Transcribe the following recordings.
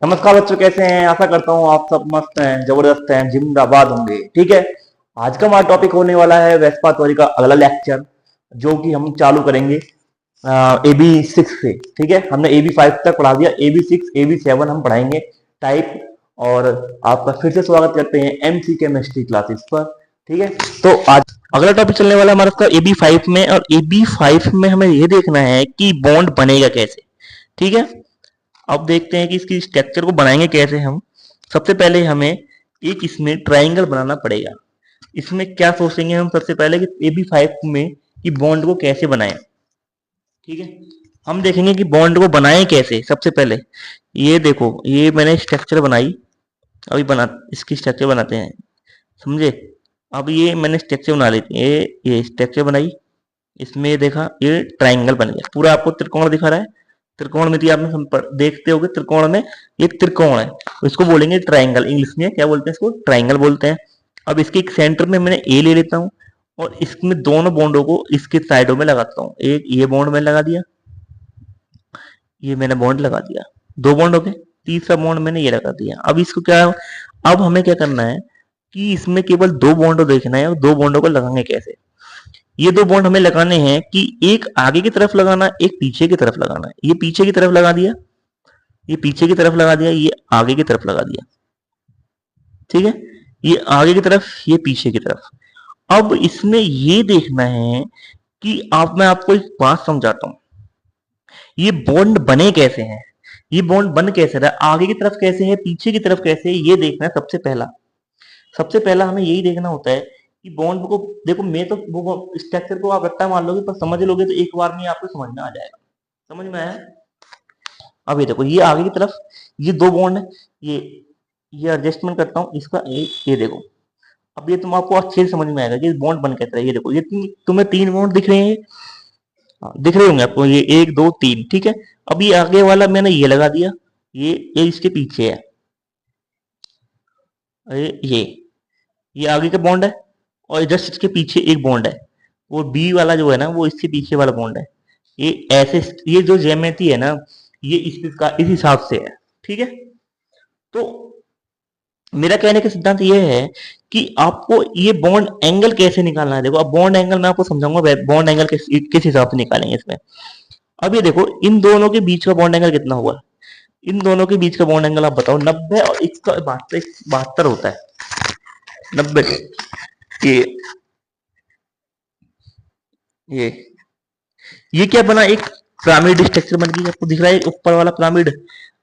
नमस्कार बच्चों, कैसे हैं? आशा करता हूँ आप सब मस्त हैं, जबरदस्त हैं, जिंदाबाद होंगे। ठीक है। आज का हमारा टॉपिक होने वाला है वेस्पा थ्योरी का अगला लेक्चर, जो कि हम चालू करेंगे AB6 से। ठीक है, हमने AB5 तक पढ़ा दिया, AB6 AB7 हम पढ़ाएंगे टाइप। और आपका फिर से स्वागत करते हैं MC केमिस्ट्री क्लासेस पर। ठीक है, तो आज अगला टॉपिक चलने वाला है हमारा इसका AB5 में, और AB5 में हमें यह देखना है कि बॉन्ड बनेगा कैसे। ठीक है, अब देखते हैं कि इसकी स्ट्रक्चर को बनाएंगे कैसे हम। सबसे पहले हमें एक इसमें ट्राइंगल बनाना पड़ेगा। इसमें क्या सोचेंगे हम सबसे पहले कि AB5 में कि बॉन्ड को कैसे बनाएं। ठीक है, हम देखेंगे कि बॉन्ड को बनाएं कैसे। सबसे पहले ये देखो, ये मैंने स्ट्रक्चर बनाई, अभी बना इसकी स्ट्रक्चर बनाते हैं, समझे। अब ये मैंने स्ट्रक्चर बना ली थी, ये स्ट्रक्चर बनाई, इसमें देखा ये ट्राइंगल बन गया, पूरा आपको त्रिकोण दिखा रहा है। त्रिकोण में आपने देखते होगे, त्रिकोण में ये त्रिकोण है, इसको बोलेंगे ट्राइंगल। इंग्लिश में क्या बोलते हैं? इसको ट्राइंगल बोलते हैं। अब इसके एक सेंटर में मैंने ए ले लेता हूँ, और इसमें दोनों बॉन्डों को इसके साइडों में लगाता हूँ। एक ये बॉन्ड मैंने लगा दिया, ये मैंने बॉन्ड लगा दिया, दो बॉन्ड हो गए। तीसरा बॉन्ड मैंने ये लगा दिया। अब इसको क्या, अब हमें क्या करना है कि इसमें केवल दो बॉन्ड देखना है, और दो बॉन्डों को लगाएंगे कैसे। ये दो बॉन्ड हमें लगाने हैं कि एक आगे की तरफ लगाना, एक पीछे की तरफ लगाना है। ये पीछे की तरफ लगा दिया, ये पीछे की तरफ लगा दिया, ये आगे की तरफ लगा दिया। ठीक है, ये आगे की तरफ, ये पीछे की तरफ। अब इसमें ये देखना है कि मैं आपको एक बात समझाता हूं, ये बॉन्ड बने कैसे हैं, ये बॉन्ड बन कैसे रहा है, आगे की तरफ कैसे है, पीछे की तरफ कैसे है, ये देखना है। सबसे पहला हमें यही देखना होता है कि बॉन्ड को देखो। मैं तो वो स्ट्रक्चर को आप रट्टा मान लोगे, पर समझ लोगे तो एक बार में आपको समझ में आ जाएगा। समझ में आया? अब ये देखो, ये आगे की तरफ ये दो बॉन्ड है, ये एडजस्टमेंट करता हूँ इसका, ये देखो। अब ये तुम आपको अच्छे से समझ में आएगा कि बॉन्ड बन कैसे है। ये देखो, ये तुम्हें तीन बॉन्ड दिख रहे हैं, दिख रहे होंगे आपको, ये एक दो तीन। ठीक है, अब ये आगे वाला मैंने ये लगा दिया, ये इसके पीछे है, ये आगे का बॉन्ड है, और जस्ट इसके पीछे एक बॉन्ड है, वो बी वाला जो है ना, वो इससे पीछे वाला बॉन्ड है। ये ऐसे, ये जो ज्यामिति है ना, ये इस हिसाब से है। ठीक है, तो मेरा कहने का सिद्धांत ये है कि आपको ये बॉन्ड एंगल कैसे निकालना है। देखो, अब बॉन्ड एंगल मैं आपको समझाऊंगा, बॉन्ड एंगल किस हिसाब से निकालेंगे इसमें। अब ये देखो, इन दोनों के बीच का बॉन्ड एंगल कितना हुआ, इन दोनों के बीच का बॉन्ड एंगल आप बताओ। 90 और इसका 72 होता है, 90। ये ये ये क्या बना, एक पिरामिड स्ट्रक्चर बन गई। आपको दिख रहा है ऊपर वाला पिरामिड,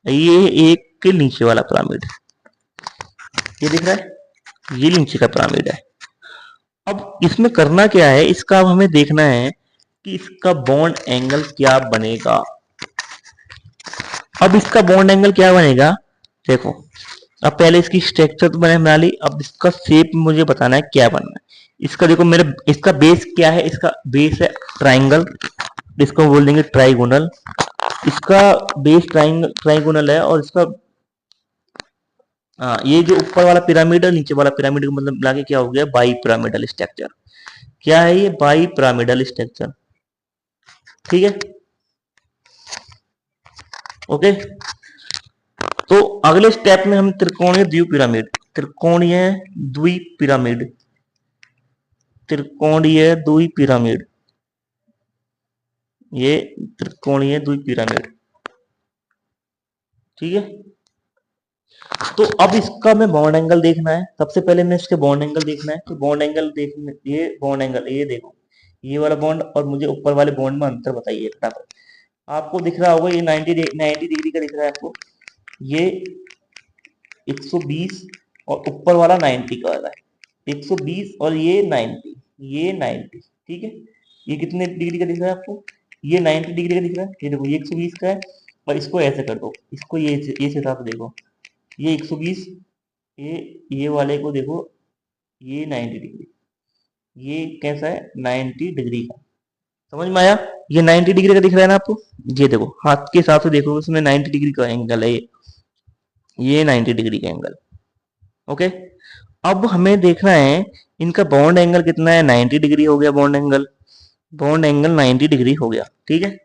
ये एक के नीचे वाला पिरामिड, ये दिख रहा है, ये नीचे का पिरामिड है। अब इसमें करना क्या है, इसका अब हमें देखना है कि इसका बॉन्ड एंगल क्या बनेगा। अब इसका बॉन्ड एंगल क्या बनेगा, देखो। अब पहले इसकी स्ट्रक्चर तो मैंने बना ली, अब इसका शेप मुझे बताना है क्या बनना है। इसका देखो, मेरे इसका बेस क्या है, इसका बेस है ट्राइंगल, इसको बोल देंगे ट्राइगोनल। इसका बेस ट्राइगोनल है, और इसका ये जो ऊपर वाला पिरामिड है, नीचे वाला पिरामिड का मतलब मिला के क्या हो गया, बाई पिरामिडल स्ट्रक्चर। क्या है ये? Bi pyramidal structure. ठीक है, ओके। तो अगले स्टेप में हम त्रिकोणीय द्विपिरामिड, त्रिकोणीय द्विपिरामिड, ये त्रिकोणीय द्विपिरामिड। ठीक है, तो अब इसका मैं बॉन्ड एंगल देखना है। सबसे पहले मैं इसके बॉन्ड एंगल देखना है, तो बॉन्ड एंगल देखने, ये बॉन्ड एंगल, ये देखो, ये वाला बॉन्ड और मुझे ऊपर वाले बॉन्ड में अंतर बताइए फटाफट। आपको दिख रहा होगा, ये 90 डिग्री का दिख रहा है आपको, ये 120 और ऊपर वाला 90 का रहा है। 120 और ये 90, ये 90। ठीक है, ये कितने डिग्री का दिख रहा है आपको? ये 90 डिग्री का दिख रहा है। ये देखो, ये 120 का है, और इसको ऐसे कर दो, इसको ये हिसाब से देखो, ये 120, ये वाले को देखो, ये 90 डिग्री, ये कैसा है, 90 डिग्री का। समझ में आया? ये 90 डिग्री का दिख रहा है ना आपको, ये देखो हाथ के हिसाब से देखो, इसमें 90 डिग्री का एंगल है ये 90 डिग्री का एंगल। ओके, अब हमें देखना है इनका बॉन्ड एंगल कितना है। 90 डिग्री हो गया बॉन्ड एंगल 90 डिग्री हो गया। ठीक है,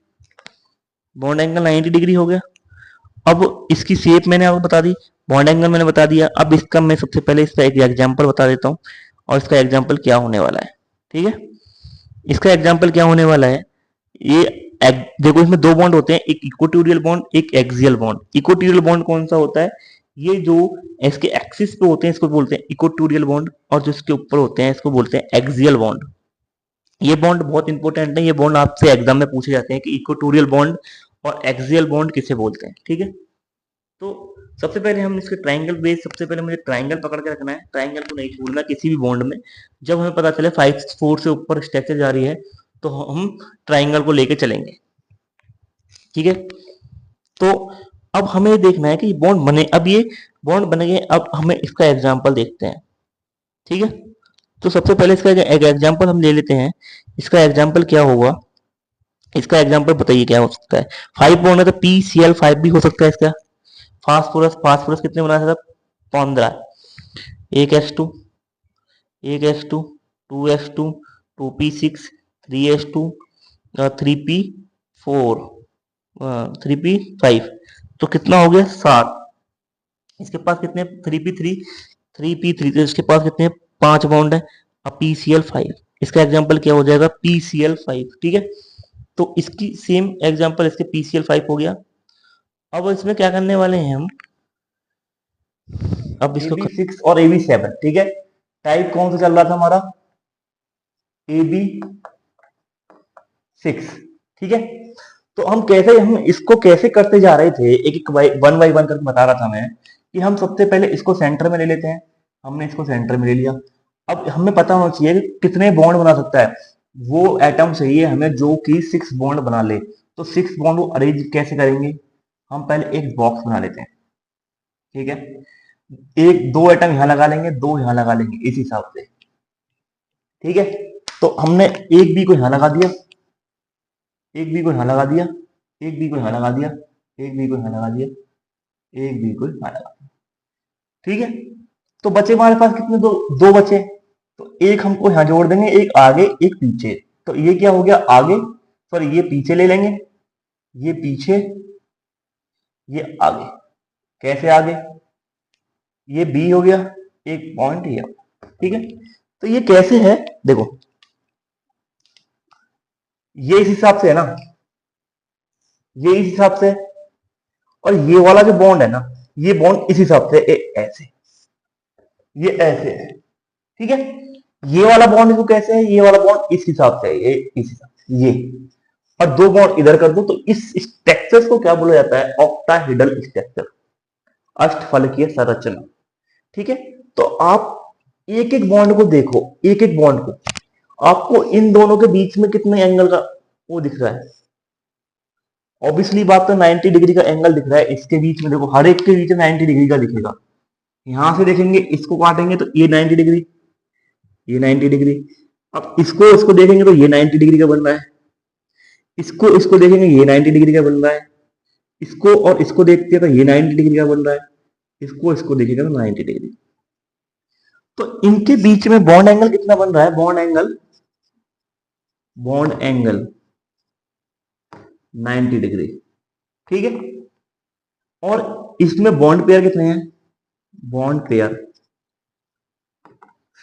बॉन्ड एंगल 90 डिग्री हो गया। अब इसकी शेप मैंने आपको बता दी, बॉन्ड एंगल मैंने बता दिया। अब इसका मैं सबसे पहले इसका एक एग्जांपल बता देता हूँ, और इसका एग्जांपल क्या होने वाला है। ठीक है, इसका एग्जांपल क्या होने वाला है, ये देखो इसमें दो बॉन्ड होते हैं, एक इक्वेटोरियल बॉन्ड, एक एक्सियल बॉन्ड। इक्वेटोरियल बॉन्ड कौन सा होता है, ये जो इसके एक्सिस पे होते हैं इसको बोलते हैं इक्वेटोरियल बॉन्ड, और जो इसके ऊपर होते हैं इसको बोलते हैं एक्सियल बॉन्ड। ये बॉन्ड बहुत इंपॉर्टेंट है, ये बॉन्ड आपसे एग्जाम में पूछे जाते हैं कि इक्वेटोरियल बॉन्ड और एक्सियल बॉन्ड किसे बोलते हैं। ठीक है, तो सबसे पहले हम इसके ट्राइंगल बेस, सबसे पहले मुझे ट्राइंगल पकड़ के रखना है, ट्राइंगल को नहीं छोड़ना किसी भी बॉन्ड में। जब हमें पता चले 5 4 से ऊपर स्ट्रक्चर जा रही है तो हम ट्राइंगल को लेके चलेंगे। ठीक है, तो अब हमें देखना है कि बॉन्ड बने, अब ये बॉन्ड बन गए, अब हमें इसका एग्जाम्पल देखते हैं। ठीक है, तो सबसे पहले इसका एक एग्जाम्पल हम ले लेते हैं। इसका एग्जाम्पल क्या होगा, इसका एग्जाम्पल बताइए क्या हो सकता है। 5 बॉन्ड है तो PCl5 भी हो सकता है इसका। फास्फोरस, फास्फोरस कितने बना सकता है, 15, एक H2, एक H2, 2H2, 2P6, 3H2, 3P4, 3P5, तो कितना हो गया 7। इसके पास कितने 3P3, 3P3, तो इसके पास कितने 5 बॉन्ड है। अब PCl5, इसका एग्जाम्पल क्या हो जाएगा, PCl5। ठीक है, तो इसकी सेम एग्जाम्पल इसके PCl5 हो गया। अब इसमें क्या करने वाले हैं हम, अब इसको AB6 और AB7। ठीक है, टाइप कौन सा चल रहा था हमारा, AB6। ठीक है, तो हम इसको कैसे करते जा रहे थे, एक एक वन बाई वन करके बता रहा था मैं, कि हम सबसे पहले इसको सेंटर में ले लेते हैं। हमने इसको सेंटर में ले लिया। अब हमें पता होना चाहिए कि कितने बॉन्ड बना सकता है वो एटम चाहिए हमें जो कि 6 बॉन्ड बना ले। तो 6 बॉन्ड को अरेंज कैसे करेंगे, हम पहले एक बॉक्स बना लेते हैं। ठीक है, एक दो एटम यहां लगा लेंगे, दो यहां लगा लेंगे, इस हिसाब से। ठीक है, तो हमने एक बी को यहां लगा दिया, एक बी को यहां लगा दिया, एक बी को यहां लगा दिया, एक बी को यहां लगा दिया, एक बी को यहां लगा दिया। ठीक है, तो बचे हमारे पास कितने, दो दो बचे। तो एक हमको यहां जोड़ देंगे, एक आगे एक पीछे। तो ये क्या हो गया आगे, सॉरी ये पीछे ले लेंगे, ये पीछे, ये आगे। कैसे आगे, ये बी हो गया, एक पॉइंट ये। ठीक है, तो ये कैसे है देखो, ये इस हिसाब से है ना, ये इस हिसाब से, और ये वाला जो बॉन्ड है ना, ये बॉन्ड इस हिसाब से ऐसे, ये ऐसे है। ठीक है, ये वाला बॉन्ड इसको कैसे है, ये वाला बॉन्ड इस हिसाब से है, ये इस हिसाब से, ये, और दो बॉन्ड इधर कर दो। तो इस स्ट्रक्चर को क्या बोला जाता है, ऑक्टाहेड्रल स्ट्रक्चर, अष्टफलकीय संरचना। ठीक है, तो आप एक एक बॉन्ड को देखो, एक एक बॉन्ड को, आपको इन दोनों के बीच में कितने एंगल का वो दिख रहा है। ऑब्वियसली बात तो 90 डिग्री का एंगल दिख रहा है इसके बीच में। देखो हर एक के बीच में 90 डिग्री का दिखेगा। यहां से देखेंगे, इसको काटेंगे तो ये 90 डिग्री, ये 90 डिग्री। अब इसको इसको देखेंगे तो ये 90 डिग्री का बन रहा है, इसको इसको देखेंगे ये 90 डिग्री का बन रहा है, इसको और इसको देखते हैं तो ये 90 डिग्री का बन रहा है, इसको इसको देखेंगे तो 90 डिग्री। तो इनके बीच में बॉन्ड एंगल कितना बन रहा है, bond angle, bond angle 90 degree. ठीक है, और इसमें बॉन्ड पेयर कितने हैं, बॉन्ड पेयर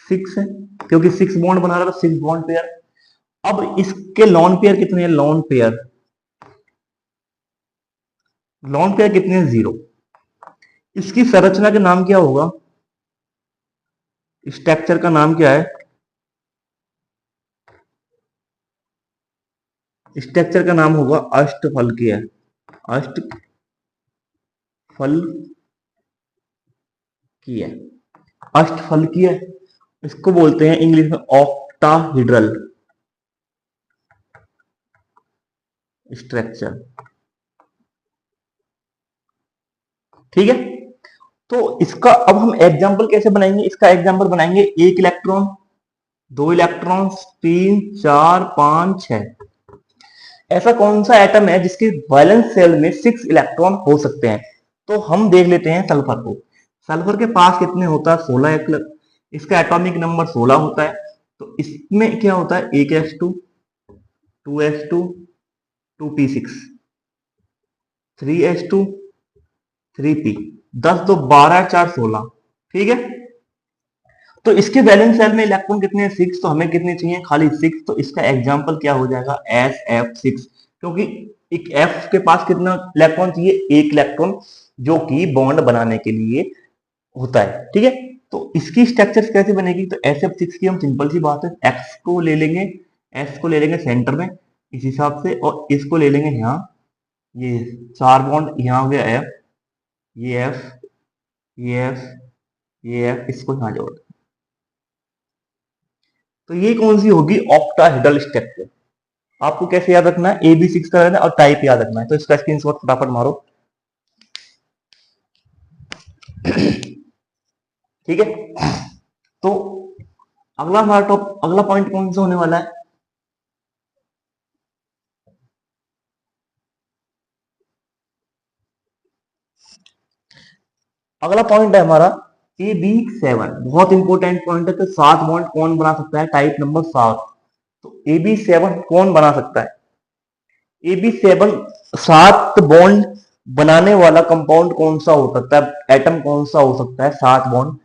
6 है, क्योंकि 6 बॉन्ड बना रहा था, 6 बॉन्ड पेयर। अब इसके लॉन पेयर कितने हैं, लॉन पेयर, लॉन पेयर कितने हैं, 0। इसकी संरचना का नाम क्या होगा, स्ट्रक्चर का नाम क्या है, स्ट्रक्चर का नाम होगा अष्टफलकीय, अष्टफलकीय, अष्टफलकीय। इसको बोलते हैं इंग्लिश में ऑक्टाहेड्रल स्ट्रक्चर। ठीक है, तो इसका अब हम एग्जांपल कैसे बनाएंगे, इसका एग्जांपल बनाएंगे, एक इलेक्ट्रॉन, दो इलेक्ट्रॉन, 3 4 5 6। ऐसा कौन सा एटम है जिसके वैलेंस शेल में 6 इलेक्ट्रॉन हो सकते हैं। तो हम देख लेते हैं सल्फर को। सल्फर के पास कितने होता है, 16, इसका एटॉमिक नंबर 16 होता है। तो इसमें क्या होता है, एक H2, 2H2, 2P6, 3H2, 3p, 10 2 12 4 16, ठीक है। तो इसके वैलेंस शेल में इलेक्ट्रॉन कितने हैं? 6, तो हमें कितने चाहिए? खाली 6, तो इसका एग्जाम्पल क्या हो जाएगा? SF6, क्योंकि एक F के पास कितना इलेक्ट्रॉन चाहिए? एक इलेक्ट्रॉन, जो कि बॉन्ड बनाने के लिए होता है, ठीक है। तो इसकी स्ट्रक्चर कैसे बनेगी? तो SF6 की हम सिंपल सी बात है, X को ले लेंगे, S को ले लेंगे सेंटर में इस हिसाब से, और इसको ले लेंगे यहाँ, ये 4 बॉन्ड यहाँ हो गया F, ये F, ये F, ये F, इसको यहाँ जोड़। तो ये कौन सी होगी? Octahedral structure. आपको कैसे याद रखना है? AB6 का रहना और टाइप याद रखना है। तो इसका स्क्रीनशॉट फटाफट मारो, ठीक है। तो अगला हमारा अगला पॉइंट कौन सा होने वाला है? अगला पॉइंट है हमारा AB7, बहुत इंपॉर्टेंट पॉइंट है। तो 7 बॉन्ड कौन बना सकता है? Type number 7। तो AB7 कौन बना सकता है? AB7 7 बॉन्ड बनाने वाला कंपाउंड कौन सा हो सकता है? एटम कौन सा हो सकता है 7 बॉन्ड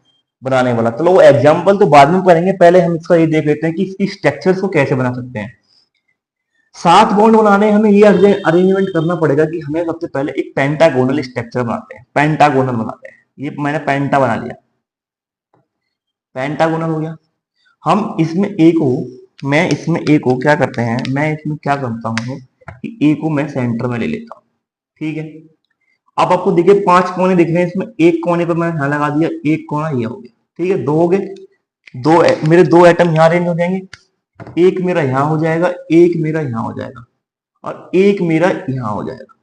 बनाने वाला? चलो वो एग्जाम्पल तो बाद में पढ़ेंगे, पहले हम इसका ये देख लेते हैं कि इसकी स्ट्रक्चर्स को कैसे बना सकते हैं। 7 बॉन्ड बनाने हमें ये अरेंजमेंट करना पड़ेगा कि हमें सबसे पहले एक पेंटागोनल स्ट्रक्चर बनाते हैं, पेंटागोनल बनाते हैं। ये मैंने पेंटा बना लिया, पेंटागोनल हो गया। हम इसमें ए को, मैं इसमें ए को क्या करते हैं, मैं इसमें क्या करता हूँ कि ए को मैं सेंटर में ले लेता हूँ, ठीक है। अब आपको देखिए 5 कोने दिख रहे हैं, इसमें एक कोने पर मैंने यहाँ लगा दिया, एक कोना ये हो गया, ठीक है। 2 हो गए, मेरे 2 एटम यहाँ अरेंज हो जाएंगे, एक मेरा यहाँ हो जाएगा, एक मेरा यहाँ हो जाएगा, और एक मेरा यहाँ हो जाएगा।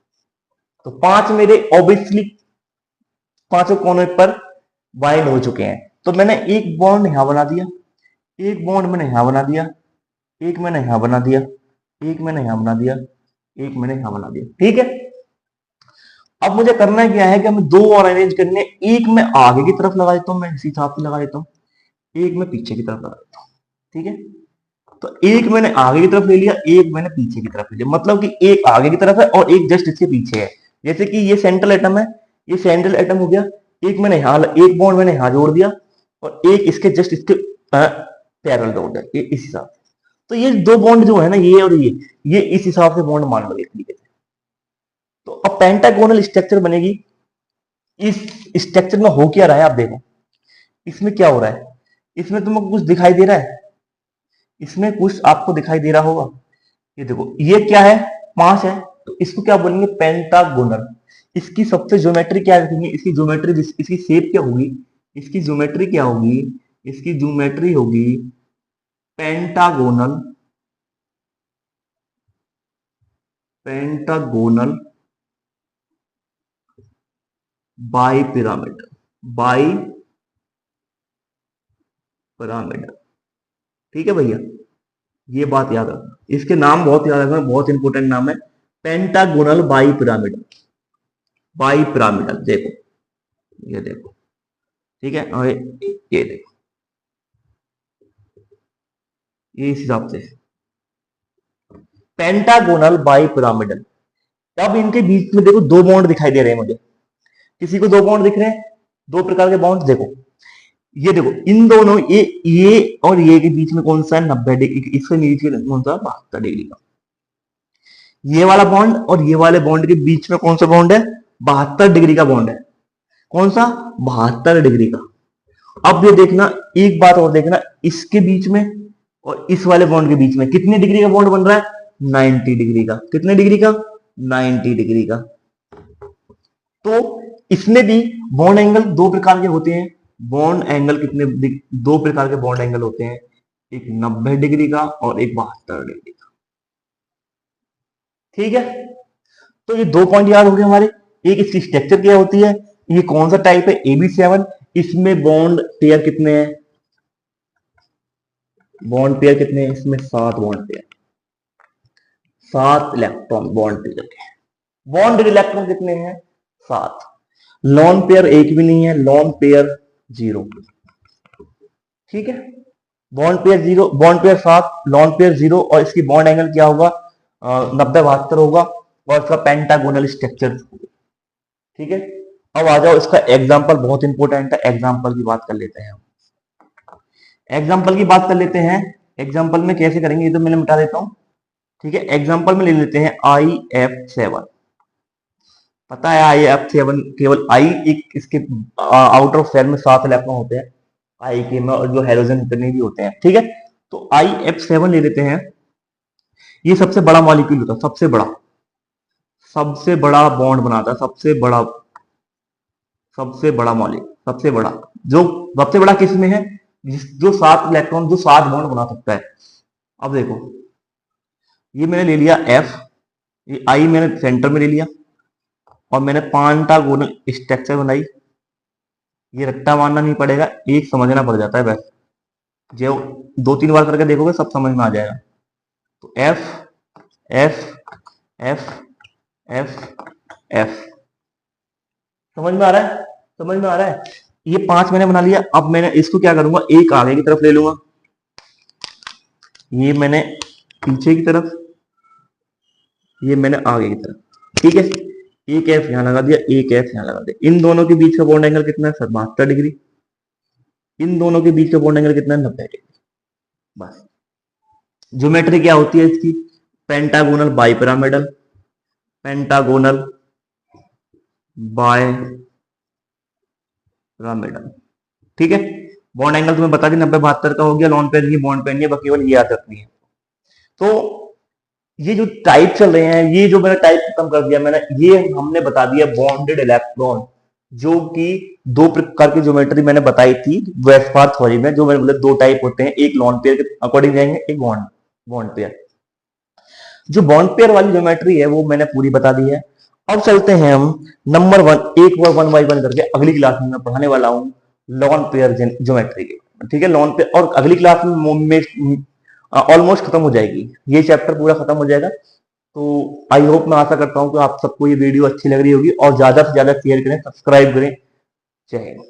तो 5 मेरे ऑब्वियसली पांचों कोने पर बाइंड हो चुके हैं। तो मैंने एक बॉन्ड यहाँ बना दिया, एक बॉन्ड मैंने यहाँ बना दिया, एक मैंने यहाँ बना दिया, एक मैंने यहाँ बना दिया, एक मैंने यहाँ बना दिया, ठीक है। अब मुझे करना क्या है कि हमें 2 और अरेंज करने, एक मैं आगे की तरफ लगा देता हूँ, मैं इसी हिसाब से लगा देता हूँ, एक मैं पीछे की तरफ लगा देता हूँ, ठीक है। तो एक मैंने आगे की तरफ ले लिया, एक मैंने पीछे की तरफ ले लिया, मतलब कि एक आगे की तरफ है और एक जस्ट इसके पीछे है। जैसे कि ये सेंट्रल एटम है, ये सेंट्रल एटम हो गया, एक मैंने यहाँ, एक बॉन्ड मैंने यहाँ जोड़ दिया और एक इसके जस्ट इसके पैरेलल जोड़ दिया, इस हिसाब से। तो ये 2 बॉन्ड जो है ना, ये और ये इस हिसाब से बॉन्ड मान लो एक तरीके से। तो अब पेंटागोनल स्ट्रक्चर बनेगी। इस स्ट्रक्चर में हो क्या रहा है आप देखो, इसमें क्या हो रहा है, इसमें तुमको कुछ दिखाई दे रहा है? इसमें कुछ आपको दिखाई दे रहा होगा। ये देखो, ये क्या है? 5 है, तो इसको क्या बोलेंगे? पेंटागोनल। इसकी सबसे ज्योमेट्री क्या रखेंगे? इसकी ज्योमेट्री, इसकी शेप क्या होगी? इसकी ज्योमेट्री क्या होगी? इसकी ज्योमेट्री होगी pentagonal, pentagonal by pyramid, by pyramid, ठीक है भैया। ये बात याद रखना, इसके नाम बहुत याद रखना, बहुत इंपॉर्टेंट नाम है, pentagonal by pyramid, bi pyramidal. देखो, ये देखो, ठीक है, और ये देखो, ये इस हिसाब से पेंटागोनल बाई पिरामिडल। अब इनके बीच में देखो 2 बॉन्ड दिखाई दे रहे हैं मुझे, किसी को 2 बॉन्ड दिख रहे हैं? 2 प्रकार के बॉन्ड देखो, ये देखो, इन दोनों, ये और ये के बीच में कौन सा है? 90 डिग्री, इसके नीचे कौन सा? 72 डिग्री का। ये वाला बॉन्ड और ये वाले बॉन्ड के बीच में कौन सा बॉन्ड है? 72 डिग्री का बॉन्ड है। कौन सा? 72 डिग्री का। अब ये देखना, एक बात और देखना, इसके बीच में और इस वाले बॉन्ड के बीच में कितने डिग्री का बॉन्ड बन रहा है? 90 डिग्री का। कितने डिग्री का? 90 डिग्री का। तो इसमें भी बॉन्ड एंगल 2 प्रकार के होते हैं। बॉन्ड एंगल कितने? 2 प्रकार के बॉन्ड एंगल होते हैं, एक 90 डिग्री का और एक 72 डिग्री का, ठीक है। तो ये 2 पॉइंट याद हो गए हमारे। एक इसकी स्ट्रक्चर क्या होती है, ये कौन सा टाइप है? AB7। इसमें बॉन्ड पेयर कितने हैं? बॉन्ड पेयर कितने हैं इसमें? 7 bond pair, 7 electron bond pair के। बॉन्ड इलेक्ट्रॉन कितने हैं? 7। लॉन पेयर एक भी नहीं है, लॉन पेयर 0, ठीक है। Bond pair 0, bond pair 7, lone pair 0, और इसकी बॉन्ड एंगल क्या होगा? 90 72 होगा, और इसका पेंटागोनल स्ट्रक्चर, ठीक है। अब आ जाओ इसका एग्जाम्पल, बहुत इंपॉर्टेंट है, एग्जाम्पल की बात कर लेते हैं हम। एग्जाम्पल की बात कर लेते हैं। एग्जाम्पल में कैसे करेंगे ये तो मैंने मिटा देता हूं। ठीक है, एग्जाम्पल में ले लेते हैं IF7। पता है IF7 केवल आई एक इसके आउटर ऑफ शेल में 7 इलेक्ट्रॉन होते हैं आई के में, और जो हाइड्रोजन इतने भी होते हैं। ठीक है, तो IF7 ले लेते हैं। ये सबसे बड़ा मॉलिक्यूल होता है, सबसे बड़ा बॉन्ड बनाता है, सबसे बड़ा मॉलिक्यूल, सबसे बड़ा, जो सबसे बड़ा किस में है, जो 7 इलेक्ट्रॉन, जो 7 बॉन्ड बना सकता है। अब देखो, ये मैंने ले लिया F, ये I मैंने सेंटर में ले लिया, और मैंने पेंटागोनल स्ट्रक्चर बनाई। ये रट्टा मारना नहीं पड़ेगा, एक समझना पड़ जाता है बस, जो 2-3 बार करके देखोगे सब समझ में आ जाएगा। तो F F F F F, समझ में आ रहा है, समझ में आ रहा है। ये 5 मैंने बना लिया। अब मैंने इसको क्या करूंगा, एक आगे की तरफ ले लूंगा, ये मैंने पीछे की तरफ, ये मैंने आगे की तरफ। ठीक है, एक F यहां लगा दिया, एक F यहां लगा दिया। इन दोनों के बीच का बॉन्ड एंगल कितना है सर, 72 डिग्री। इन दोनों के बीच का बॉन्ड एंगल कितना है, 90 डिग्री। बस, ज्योमेट्री क्या होती है इसकी, पेंटागोनल बाइपिरामिडल, पेंटागोनल बाइपिरामिडल। ठीक है, बॉन्ड एंगल तुम्हें बता दी, 90-72 का हो गया। लॉन पेयर नहीं, बॉन्ड पेयर नहीं है, केवल ये याद रखनी है। तो ये जो टाइप चल रहे हैं, ये जो मैंने टाइप खत्म कर दिया मैंने, ये हमने बता दिया बॉन्डेड इलेक्ट्रॉन, जो कि 2 प्रकार की ज्योमेट्री मैंने बताई थी वेस्पार थ्योरी में, जो मैंने बोला 2 टाइप होते हैं, एक लॉन पेयर के अकॉर्डिंग जाएंगे, एक बॉन्ड पेयर। जो बॉन्ड पेयर वाली ज्योमेट्री है वो मैंने पूरी बता दी है। अब चलते हैं हम नंबर 1, एक बार 1 बाई 1 करके अगली क्लास में मैं पढ़ाने वाला हूँ लॉन पेयर ज्योमेट्री के। ठीक है, लॉन पेयर, और अगली क्लास में ऑलमोस्ट खत्म हो जाएगी, ये चैप्टर पूरा खत्म हो जाएगा। तो आई होप, मैं आशा करता हूँ कि आप सबको ये वीडियो अच्छी लग रही होगी, और ज्यादा से ज्यादा शेयर करें, सब्सक्राइब करें। जय हिंद।